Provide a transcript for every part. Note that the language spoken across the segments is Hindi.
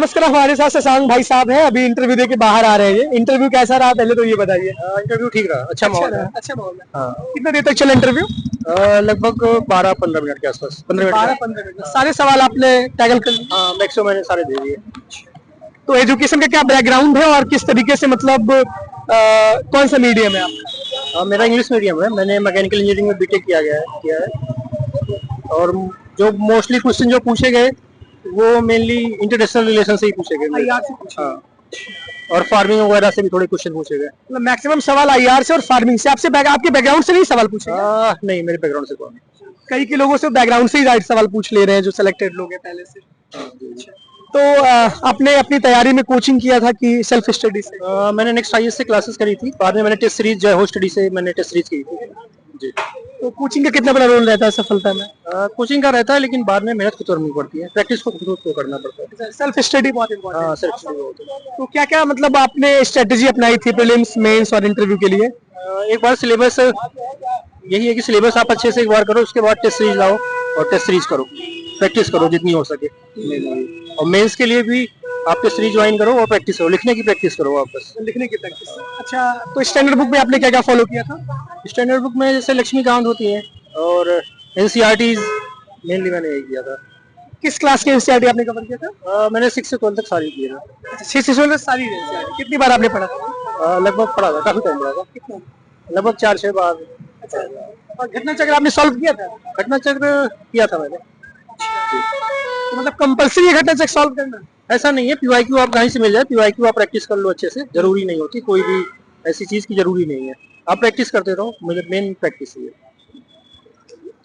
नमस्कार, हमारे साथ शशांक भाई साहब हैं। अभी इंटरव्यू देके बाहर आ रहे हैं। इंटरव्यू कैसा रहा पहले तो ये बताइए। इंटरव्यू ठीक रहा, अच्छा माहौल है। अच्छा माहौल है। हाँ, कितना देर तक चला इंटरव्यू? लगभग 12-15 मिनट के आसपास, 15 मिनट बारह का। पंद्रह मिनट सारे सवाल आपने टैकल कर लिए? हाँ, मैक्सिमम मैंने सारे दे दिए। तो एजुकेशन का क्या बैकग्राउंड है और किस तरीके से मतलब कौन सा मीडियम है आपका? मेरा इंग्लिश मीडियम है, मैंने मैकेनिकल इंजीनियरिंग में बीटेक किया है। और जो मोस्टली क्वेश्चन जो पूछे गए वो मेनली इंटरनेशनल रिलेशन से ही पूछे गए आईआर से पूछे? हाँ, और फार्मिंग वगैरह से भी थोड़े क्वेश्चन पूछे गए। मतलब मैक्सिमम सवाल आईआर से और फार्मिंग से। आपके बैकग्राउंड से नहीं सवाल पूछे गए? नहीं, मेरे बैकग्राउंड से कौन। कई के लोगों से बैकग्राउंड से ही राइट सवाल पूछ ले रहे हैं जो सिलेक्टेड लोग हैं पहले से। तो आपने अपनी तैयारी में कोचिंग किया था कि सेल्फ स्टडी से? मैंने नेक्स्ट आईएएस से क्लासेस करी थी, बाद में मैंने टेस्ट सीरीज जो है स्टडी से मैंने टेस्ट सीरीज की थी जी। तो कोचिंग का कितना बड़ा रोल रहता है सफलता में? कोचिंग का रहता है, लेकिन बाद में मेहनत खुद करनी पड़ती है, प्रैक्टिस को खुद को करना पड़ता है। सेल्फ स्टडी बहुत इम्पोर्टेंट हाँ, है। सेल्फ स्टडी बहुत है। तो क्या क्या मतलब आपने स्ट्रेटेजी अपनाई थी प्रीलिम्स, मेंस और इंटरव्यू के लिए? एक बार सिलेबस यही है कि सिलेबस आप अच्छे से एक बार करो, उसके बाद टेस्ट सीरीज लाओ और टेस्ट सीरीज करो, प्रैक्टिस करो जितनी हो सके। और मेंस के लिए भी आप टेस्ट सीरीज ज्वाइन करो और प्रैक्टिस करो, लिखने की प्रैक्टिस करो आप बस। लिखने की प्रैक्टिस। अच्छा, तो स्टैंडर्ड बुक में आपने क्या क्या फॉलो किया था? स्टैंडर्ड बुक में जैसे लक्ष्मीकांत होती है और एनसीईआरटीज मेनली मैंने यही किया था। किस क्लास के एनसीईआरटी आपने कवर किया था? मैंने 6 से 12 तक सारी किए था। 6 से 12 सारी एनसीईआरटी कितनी बार आपने पढ़ा था? लगभग पढ़ा था, काफी टाइम पढ़ा था। कितना? लगभग 4-6 बार। अच्छा, और घटना चक्र आपने सॉल्व किया था? घटना चक्र किया था मैंने। तो मतलब कंपलसरी है घटना चक्र सॉल्व करना? ऐसा नहीं है, पीवाईक्यू आप कहीं से मिल जाए, पीवाईक्यू आप प्रैक्टिस कर लो अच्छे से, जरूरी नहीं होती कोई भी ऐसी चीज की जरूरी नहीं है। आप प्रैक्टिस करते रहो, मुझे मेन प्रैक्टिस ही है।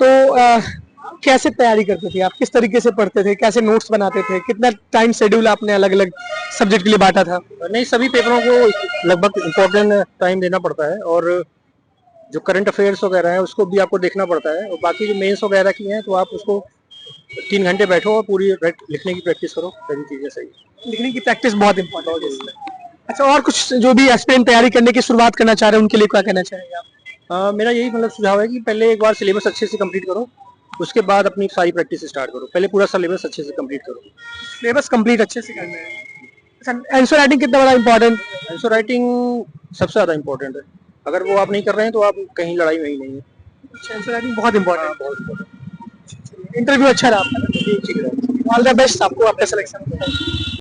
तो कैसे तैयारी करते थे आप? किस तरीके से पढ़ते थे? कैसे नोट्स बनाते थे? कितना टाइम शेड्यूल आपने अलग अलग सब्जेक्ट के लिए बांटा था? नहीं, सभी पेपरों को लगभग इम्पोर्टेंट टाइम देना पड़ता है, और जो करंट अफेयर्स वगैरह है उसको भी आपको देखना पड़ता है, और बाकी जो मेंस वगैरह की हैं तो आप उसको 3 घंटे बैठो और पूरी लिखने की प्रैक्टिस करो, सभी चीजें सही। लिखने की प्रैक्टिस बहुत इंपॉर्टेंट है इसमें। अच्छा, और कुछ जो भी एस्पिरेंट तैयारी करने की शुरुआत करना चाह रहे हैं उनके लिए क्या कहना चाहेंगे आप? मेरा यही मतलब सुझाव है कि पहले एक बार सिलेबस अच्छे से कंप्लीट करो, उसके बाद अपनी सारी प्रैक्टिस स्टार्ट करो। पहले पूरा सिलेबस अच्छे से कंप्लीट करो। सिलेबस कंप्लीट अच्छे से करना है। अच्छा, आंसर राइटिंग कितना बड़ा इंपॉर्टेंट? आंसर राइटिंग सबसे ज्यादा इंपॉर्टेंट है, अगर वो आप नहीं कर रहे हैं तो आप कहीं लड़ाई में ही नहीं है। अच्छा, आंसर राइटिंग बहुत इंपॉर्टेंट बहुत important। है। इंटरव्यू अच्छा रहा आपका? ठीक है। ऑल द बेस्ट आपको आपका सिलेक्शन।